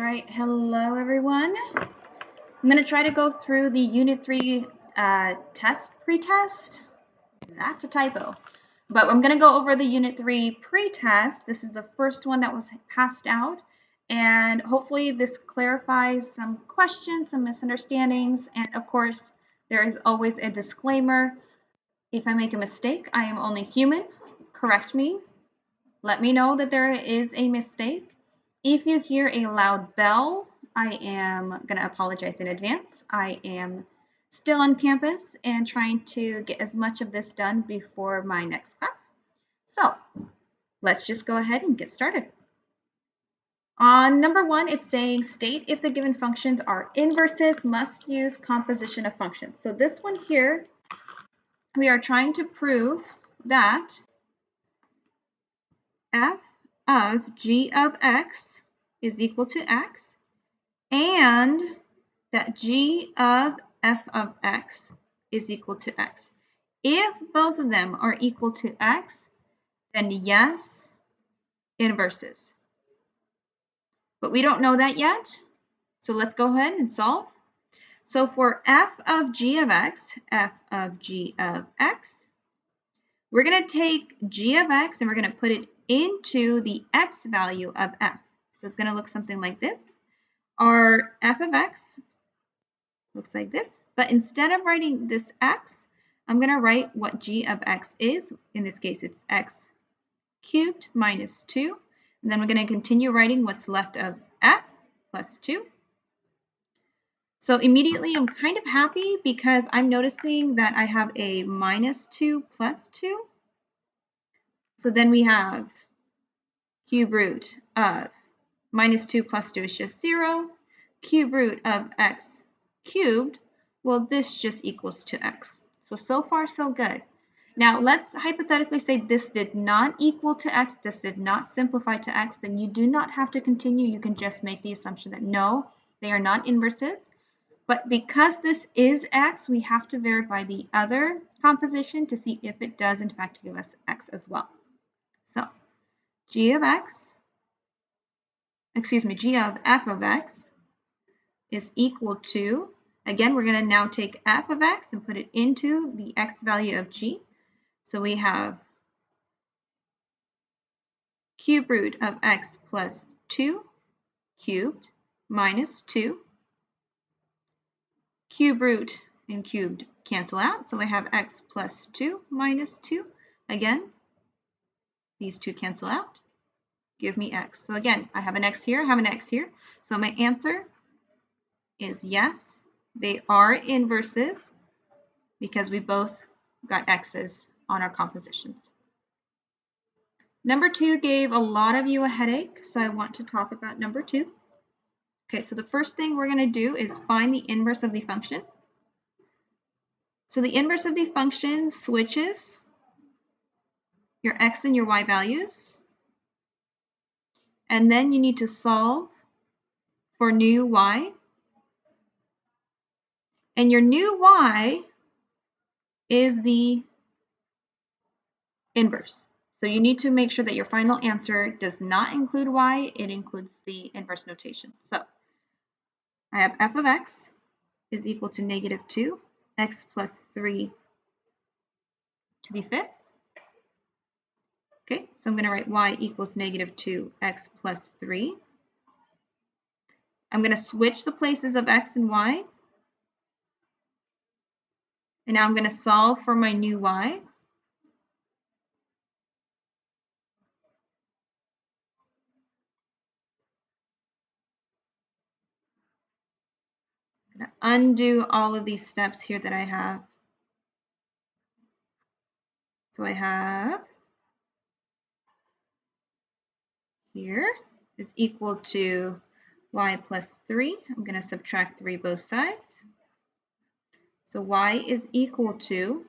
right, hello everyone. I'm going to try to go through the Unit 3 pretest. That's a typo. But I'm going to go over the Unit 3 pretest. This is the first one that was passed out. And hopefully this clarifies some questions, some misunderstandings. And of course, there is always a disclaimer. If I make a mistake, I am only human. Correct me. Let me know that there is a mistake. If you hear a loud bell, I am going to apologize in advance. I am still on campus and trying to get as much of this done before my next class. So let's just go ahead and get started. On number 1, it's saying state if the given functions are inverses, must use composition of functions. So this one here, we are trying to prove that f of g of x is equal to x, and that g of f of x is equal to x. If both of them are equal to x, then yes, inverses. But we don't know that yet, so let's go ahead and solve. So for f of g of x, we're going to take g of x and we're going to put it into the x value of f. So it's going to look something like this. Our f of x looks like this, but instead of writing this x, I'm going to write what g of x is. In this case, it's x cubed minus 2. And then we're going to continue writing what's left of f plus 2. So immediately I'm kind of happy because I'm noticing that I have a minus 2 plus 2. So then we have cube root of minus 2 plus 2 is just 0. Cube root of x cubed, well, this just equals to x. So far, so good. Now, let's hypothetically say this did not equal to x, this did not simplify to x, then you do not have to continue. You can just make the assumption that no, they are not inverses. But because this is x, we have to verify the other composition to see if it does, in fact, give us x as well. So, g of f of x is equal to, again, we're going to now take f of x and put it into the x value of g. So we have cube root of x plus 2 cubed minus 2. Cube root and cubed cancel out. So I have x plus 2 minus 2. Again, these two cancel out. Give me x. So again, I have an x here, I have an x here. So my answer is yes, they are inverses because we both got x's on our compositions. Number 2 gave a lot of you a headache, so I want to talk about number 2. Okay, so the first thing we're going to do is find the inverse of the function. So the inverse of the function switches your x and your y values. And then you need to solve for new y. And your new y is the inverse. So you need to make sure that your final answer does not include y, it includes the inverse notation. So I have f of x is equal to negative 2, x plus 3 to the 5th. Okay, so I'm going to write y equals negative 2, x plus 3. I'm going to switch the places of x and y. And now I'm going to solve for my new y. I'm going to undo all of these steps here that I have. So I have here is equal to y plus 3. I'm going to subtract 3 both sides. So y is equal to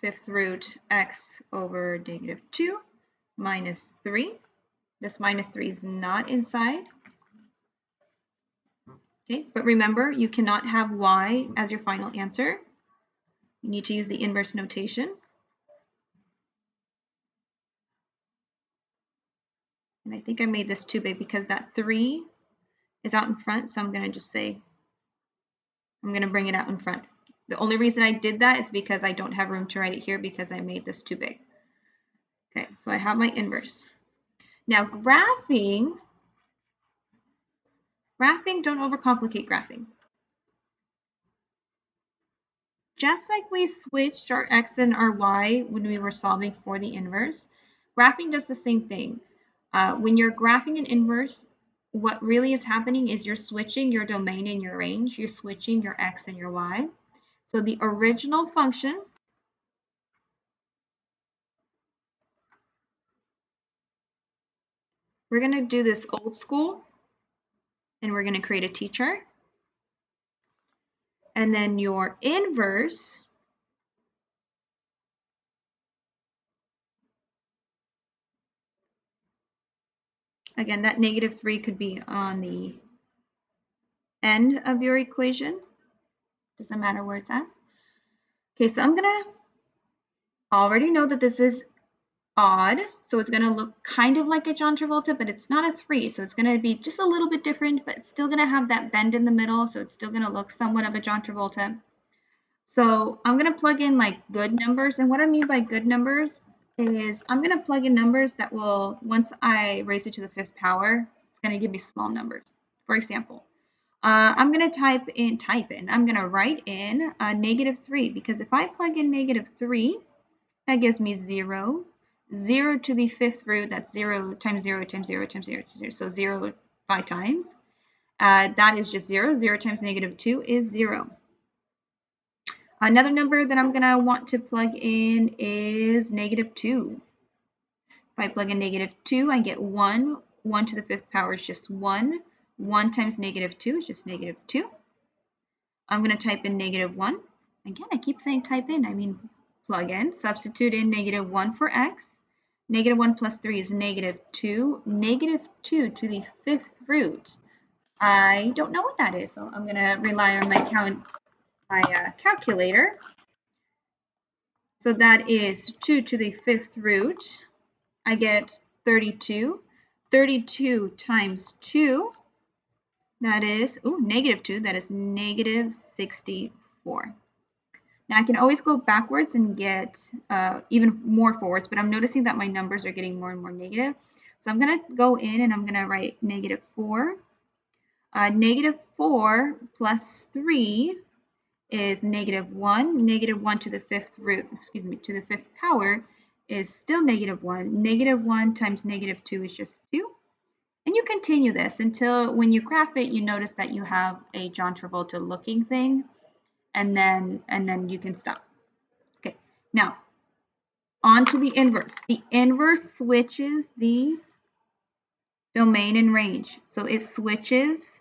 5th root x over negative 2 minus 3. This minus 3 is not inside. Okay, but remember, you cannot have y as your final answer. You need to use the inverse notation. And I think I made this too big because that 3 is out in front, so I'm going to just say, I'm going to bring it out in front. The only reason I did that is because I don't have room to write it here because I made this too big. Okay, so I have my inverse. Now graphing, don't overcomplicate graphing. Just like we switched our x and our y when we were solving for the inverse, graphing does the same thing. When you're graphing an inverse, what really is happening is you're switching your domain and your range. You're switching your x and your y. So the original function we're going to do this old school, and we're going to create a t-chart. And then your inverse, again, that -3 could be on the end of your equation. Doesn't matter where it's at. Okay, so I'm going to already know that this is odd, so it's going to look kind of like a John Travolta, but it's not a 3, so it's going to be just a little bit different, but it's still going to have that bend in the middle, so it's still going to look somewhat of a John Travolta. So I'm going to plug in like good numbers, and what I mean by good numbers is I'm going to plug in numbers that will, once I raise it to the 5th power, it's going to give me small numbers. For example, I'm going to I'm going to write in -3, because if I plug in -3, that gives me 0. 0 to the 5th root, that's 0 times 0 times 0 times 0 times 0, so 0 5 times. That is just 0. 0 times -2 is 0. Another number that I'm going to want to plug in is -2. If I plug in -2, I get 1. 1 to the 5th power is just 1. 1 times -2 is just -2. I'm going to type in -1. Again, I keep saying type in, I mean plug in. Substitute in -1 for x. -1 plus 3 is -2. -2 to the 5th root. I don't know what that is, so I'm going to rely on my calculator. So that is 2 to the 5th root. I get 32. 32 times 2, that is, -2, that is -64. Now I can always go backwards and get even more forwards, but I'm noticing that my numbers are getting more and more negative. So I'm going to go in and I'm going to write -4. -4 plus 3 is -1. -1 to the 5th root, to the 5th power is still -1. -1 times -2 is just 2. And you continue this until when you graph it, you notice that you have a John Travolta looking thing, and then you can stop. Okay, now on to the inverse. The inverse switches the domain and range. So it switches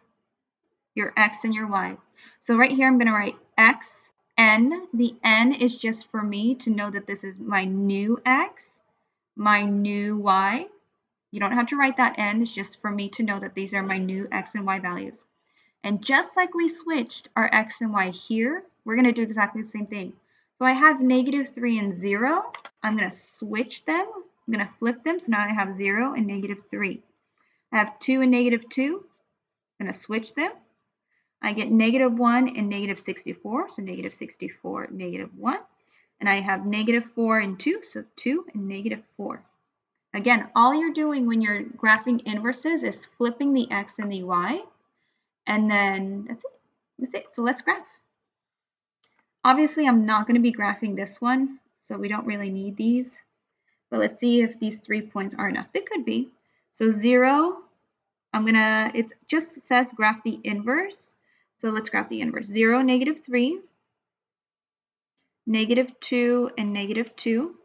your x and your y. So right here I'm going to write x, n. The n is just for me to know that this is my new x, my new y. You don't have to write that n, it's just for me to know that these are my new x and y values. And just like we switched our x and y here, we're going to do exactly the same thing. So I have -3 and 0. I'm going to switch them. I'm going to flip them. So now I have 0 and -3. I have 2 and -2. I'm going to switch them. I get -1 and -64. So -64, -1. And I have -4 and 2. So 2 and -4. Again, all you're doing when you're graphing inverses is flipping the x and the y. And then that's it. That's it. So let's graph. Obviously, I'm not going to be graphing this one, so we don't really need these. But let's see if these 3 points are enough. They could be. So 0, it just says graph the inverse. So let's graph the inverse. 0, -3, -2 and -2,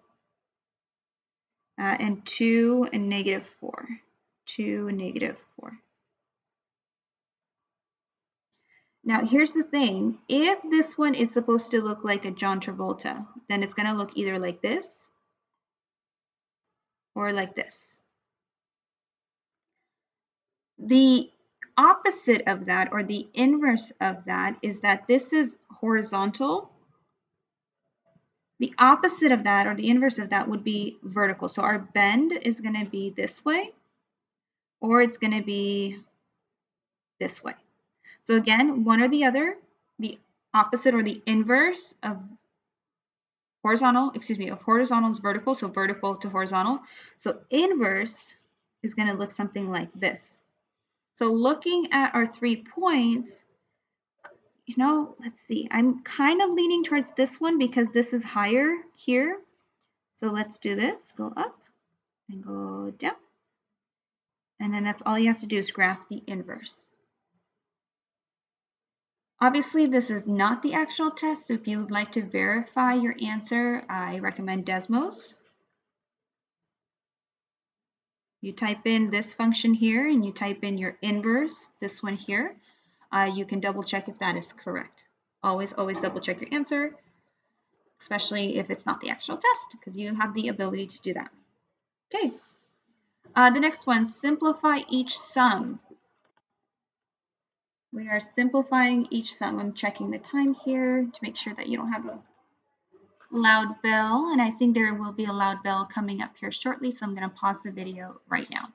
and 2 and -4. 2 and -4. Now, here's the thing. If this one is supposed to look like a John Travolta, then it's going to look either like this or like this. The opposite of that, or the inverse of that, is that this is horizontal. The opposite of that, or the inverse of that, would be vertical. So our bend is going to be this way. or it's going to be this way. So again, one or the other, the opposite or the inverse of horizontal is vertical, so vertical to horizontal. So inverse is going to look something like this. So looking at our 3 points, let's see, I'm kind of leaning towards this one because this is higher here. So let's do this, go up and go down. And then that's all you have to do is graph the inverse. Obviously, this is not the actual test, so if you would like to verify your answer, I recommend Desmos. You type in this function here and you type in your inverse, this one here. You can double check if that is correct. Always double check your answer, especially if it's not the actual test, because you have the ability to do that. Okay. The next one, simplify each sum. We are simplifying each sum. I'm checking the time here to make sure that you don't have a loud bell, and I think there will be a loud bell coming up here shortly, so I'm going to pause the video right now.